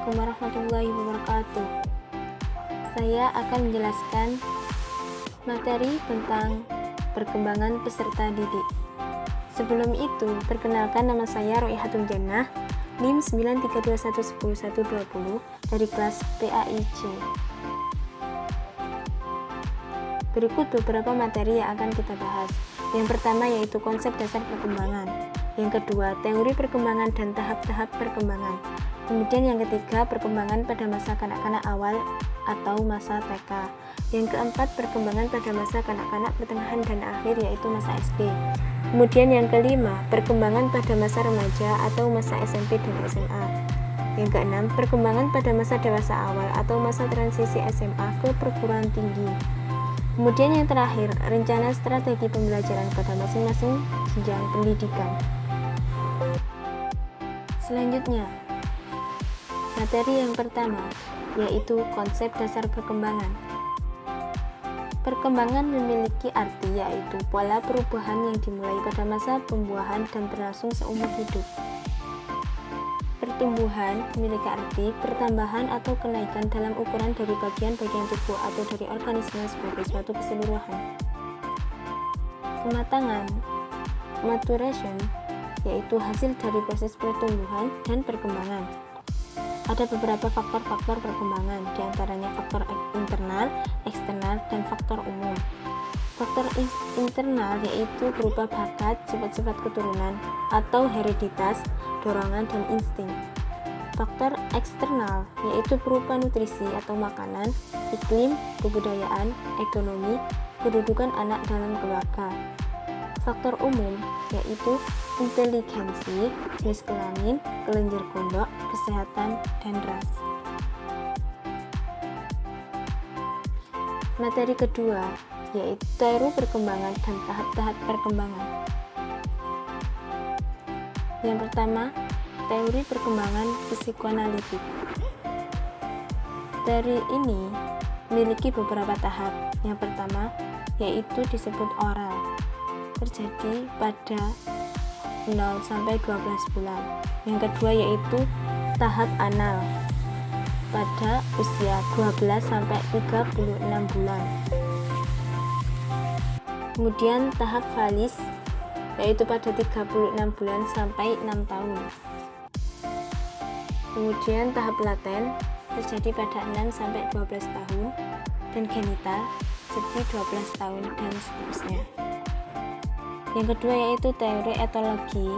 Assalamualaikum warahmatullahi wabarakatuh. Saya akan menjelaskan materi tentang perkembangan peserta didik. Sebelum itu, perkenalkan, nama saya Roihatul Jannah, NIM 932110120 dari kelas PAIC. Berikut beberapa materi yang akan kita bahas. Yang pertama yaitu konsep dasar perkembangan. Yang kedua, teori perkembangan dan tahap-tahap perkembangan. Kemudian yang ketiga, perkembangan pada masa kanak-kanak awal atau masa TK. Yang keempat, perkembangan pada masa kanak-kanak pertengahan dan akhir yaitu masa SD. Kemudian yang kelima, perkembangan pada masa remaja atau masa SMP dan SMA. Yang keenam, perkembangan pada masa dewasa awal atau masa transisi SMA ke perguruan tinggi. Kemudian yang terakhir, rencana strategi pembelajaran pada masing-masing jenjang pendidikan. Selanjutnya, materi yang pertama yaitu konsep dasar perkembangan. Perkembangan memiliki arti yaitu pola perubahan yang dimulai pada masa pembuahan dan berlangsung seumur hidup. Pertumbuhan memiliki arti pertambahan atau kenaikan dalam ukuran dari bagian-bagian tubuh atau dari organisme sebagai suatu keseluruhan. Kematangan, maturation, yaitu hasil dari proses pertumbuhan dan perkembangan. Ada beberapa faktor-faktor perkembangan, diantaranya faktor internal, eksternal, dan faktor umum. Faktor internal yaitu berupa bakat, sifat-sifat keturunan, atau hereditas, dorongan, dan insting. Faktor eksternal yaitu berupa nutrisi atau makanan, iklim, kebudayaan, ekonomi, kedudukan anak dalam keluarga. Faktor umum yaitu inteligensi, jenis kelamin, kelenjar gondok, kesehatan, dan ras. Materi kedua yaitu teori perkembangan dan tahap-tahap perkembangan. Yang pertama, teori perkembangan psikoanalitik. Teori ini memiliki beberapa tahap. Yang pertama yaitu disebut oral, terjadi pada 0 sampai 12 bulan. Yang kedua yaitu tahap anal pada usia 12 sampai 36 bulan. Kemudian tahap valis yaitu pada 36 bulan sampai 6 tahun. Kemudian tahap laten terjadi pada 6 sampai 12 tahun dan genital seperti 12 tahun dan seterusnya. Yang kedua yaitu teori etologi,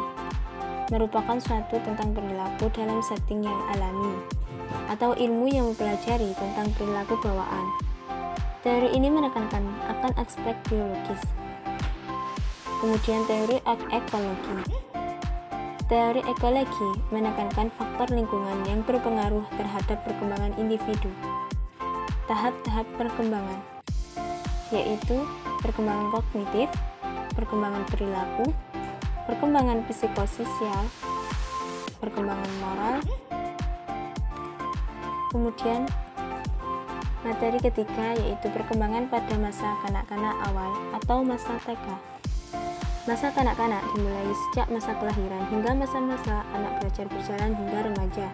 merupakan suatu tentang perilaku dalam setting yang alami atau ilmu yang mempelajari tentang perilaku bawaan. Teori ini menekankan akan aspek biologis. Kemudian teori ekologi. Teori ekologi menekankan faktor lingkungan yang berpengaruh terhadap perkembangan individu. Tahap-tahap perkembangan yaitu perkembangan kognitif, perkembangan perilaku, perkembangan psikososial, perkembangan moral. Kemudian materi ketiga yaitu perkembangan pada masa kanak-kanak awal atau masa TK. Masa kanak-kanak dimulai sejak masa kelahiran hingga masa-masa anak belajar berjalan hingga remaja.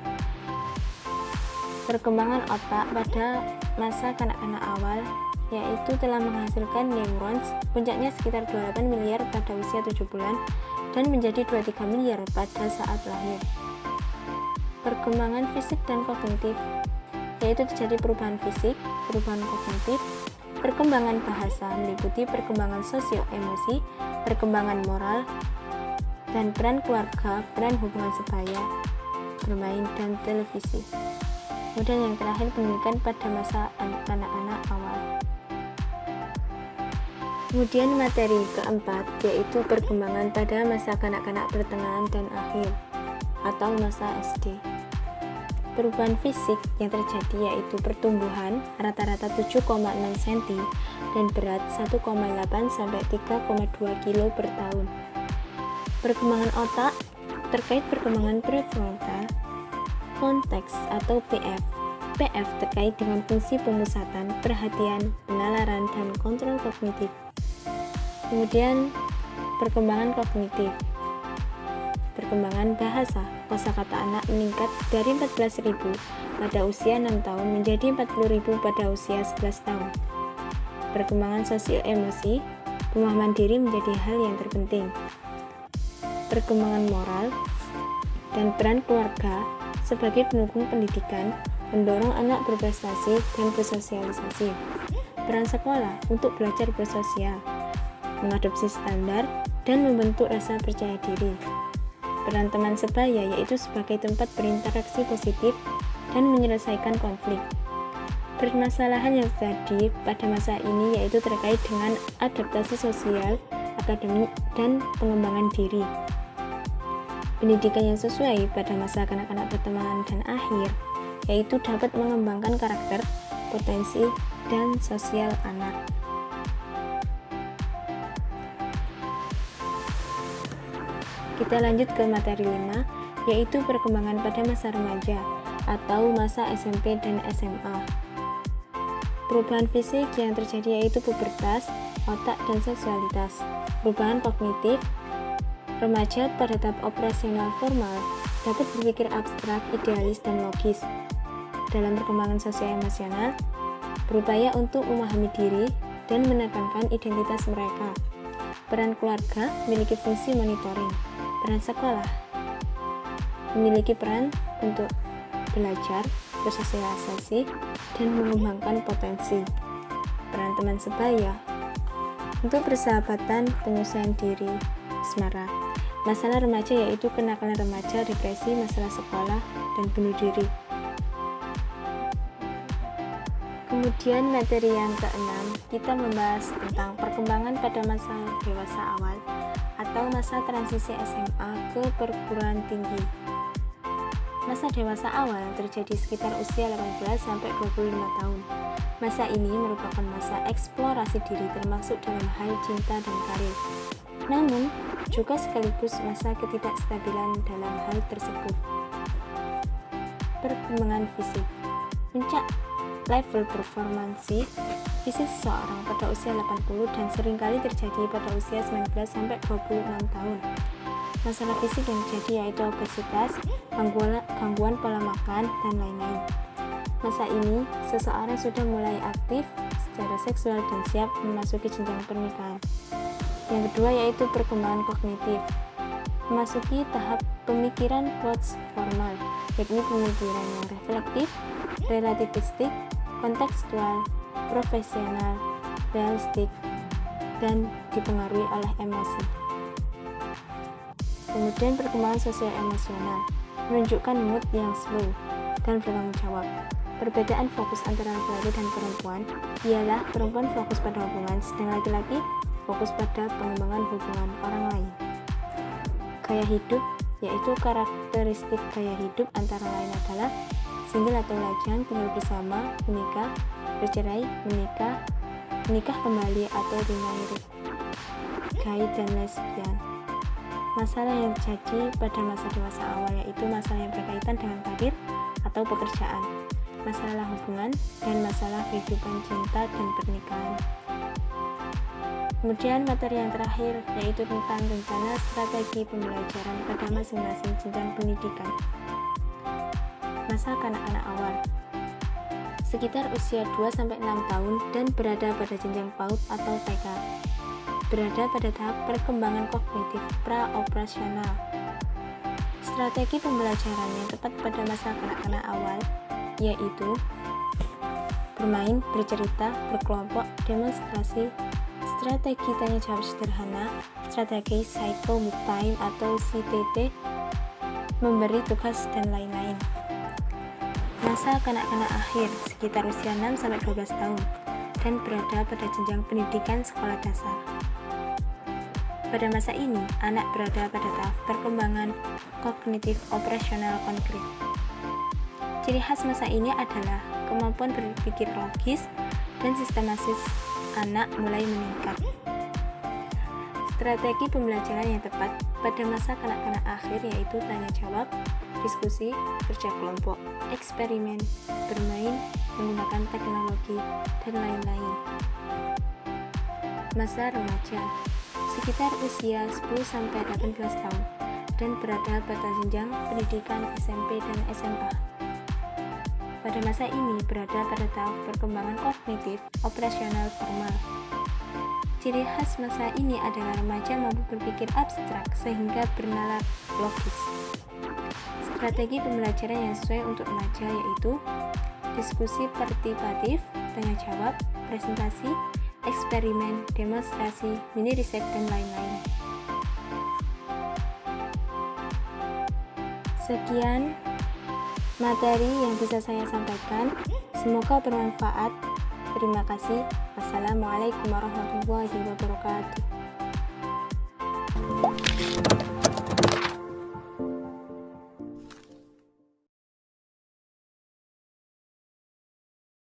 Perkembangan otak pada masa kanak-kanak awal yaitu telah menghasilkan neurons, puncaknya sekitar 28 miliar pada usia 7 bulan dan menjadi 23 miliar pada saat lahir. Perkembangan fisik dan kognitif yaitu terjadi perubahan fisik, perubahan kognitif, perkembangan bahasa meliputi perkembangan sosio-emosi, perkembangan moral, dan peran keluarga, peran hubungan sebaya, bermain, dan televisi. Kemudian yang terakhir, pendidikan pada masa anak-anak awal. Kemudian materi keempat yaitu perkembangan pada masa kanak-kanak pertengahan dan akhir atau masa SD. Perubahan fisik yang terjadi yaitu pertumbuhan rata-rata 7,6 cm dan berat 1,8 sampai 3,2 kg per tahun. Perkembangan otak terkait perkembangan prefrontal konteks atau PF. PF terkait dengan fungsi pemusatan, perhatian, penalaran, dan kontrol kognitif. Kemudian perkembangan kognitif Perkembangan bahasa, kosakata anak meningkat dari 14.000 pada usia 6 tahun menjadi 40.000 pada usia 11 tahun. Perkembangan sosial emosi, pemahaman diri menjadi hal yang terpenting. Perkembangan moral dan peran keluarga sebagai pendukung pendidikan mendorong anak berprestasi dan bersosialisasi. Peran sekolah untuk belajar bersosial, mengadopsi standar, dan membentuk rasa percaya diri. Peran teman sebaya yaitu sebagai tempat berinteraksi positif dan menyelesaikan konflik. Permasalahan yang terjadi pada masa ini yaitu terkait dengan adaptasi sosial, akademik, dan pengembangan diri. Pendidikan yang sesuai pada masa kanak-kanak pertengahan dan akhir yaitu dapat mengembangkan karakter, potensi, dan sosial anak. Kita lanjut ke materi 5, yaitu perkembangan pada masa remaja atau masa SMP dan SMA. Perubahan fisik yang terjadi yaitu pubertas, otak, dan seksualitas. Perubahan kognitif, remaja pada tahap operasional formal dapat berpikir abstrak, idealis, dan logis. Dalam perkembangan sosial emosional, berupaya untuk memahami diri dan menekankan identitas mereka. Peran keluarga memiliki fungsi monitoring. Peran sekolah memiliki peran untuk belajar, bersosialisasi, dan mengembangkan potensi. Peran teman sebaya untuk persahabatan, penyesuaian diri, asmara. Masalah remaja yaitu kenakalan remaja, depresi, masalah sekolah, dan bunuh diri. Kemudian materi yang keenam, kita membahas tentang perkembangan pada masa dewasa awal atau masa transisi SMA ke perguruan tinggi. Masa dewasa awal terjadi sekitar usia 18 sampai 25 tahun. Masa ini merupakan masa eksplorasi diri termasuk dalam hal cinta dan karir. Namun, juga sekaligus masa ketidakstabilan dalam hal tersebut. Perkembangan fisik. Puncak level performansi fisik seseorang pada usia 80 dan seringkali terjadi pada usia 19 sampai 26 tahun. Masalah fisik yang terjadi yaitu obesitas, gangguan pola makan, dan lain-lain. Masa ini, seseorang sudah mulai aktif secara seksual dan siap memasuki jenjang pernikahan. Yang kedua yaitu perkembangan kognitif. Memasuki tahap pemikiran post-formal, yakni pemikiran yang reflektif, relativistik, kontekstual, profesional, realistik, dan dipengaruhi oleh emosi. Kemudian perkembangan sosial emosional menunjukkan mood yang slow dan bertanggung jawab. Perbedaan fokus antara laki-laki dan perempuan ialah perempuan fokus pada hubungan, sedang laki-laki fokus pada pengembangan hubungan orang lain. Gaya hidup, yaitu karakteristik gaya hidup antara lain adalah single atau lajang, tinggal bersama, menikah, bercerai, menikah kembali atau remarried, gay dan lesbian. Masalah yang terjadi pada masa dewasa awal yaitu masalah yang berkaitan dengan karir atau pekerjaan, masalah hubungan, dan masalah kehidupan cinta dan pernikahan. Kemudian materi yang terakhir yaitu tentang rencana strategi pembelajaran pada masing-masing jenjang pendidikan. Masa kanak-kanak awal sekitar usia 2-6 tahun dan berada pada jenjang PAUD atau TK, berada pada tahap perkembangan kognitif pra-operasional. Strategi pembelajaran yang tepat pada masa kanak-kanak awal yaitu bermain, bercerita, berkelompok, demonstrasi, strategi tanya jawab sederhana, strategi cycle with time atau CTT, memberi tugas, dan lain-lain. Masa kanak-kanak akhir sekitar usia 6-12 tahun dan berada pada jenjang pendidikan sekolah dasar. Pada masa ini, anak berada pada tahap perkembangan kognitif operasional konkret. Ciri khas masa ini adalah kemampuan berpikir logis dan sistematis anak mulai meningkat. Strategi pembelajaran yang tepat pada masa kanak-kanak akhir yaitu tanya jawab, diskusi, kerja kelompok, eksperimen, bermain, menggunakan teknologi, dan lain-lain. Masa remaja sekitar usia 10-18 tahun. dan berada pada jenjang pendidikan SMP dan SMA. Pada masa ini berada pada tahap perkembangan kognitif operasional formal. Ciri khas masa ini adalah remaja mampu berpikir abstrak sehingga bernalar logis. Strategi pembelajaran yang sesuai untuk remaja yaitu diskusi partisipatif, tanya jawab, presentasi, eksperimen, demonstrasi, mini riset, dan lain-lain. Sekian materi yang bisa saya sampaikan. Semoga bermanfaat. Terima kasih. Wassalamualaikum warahmatullahi wabarakatuh.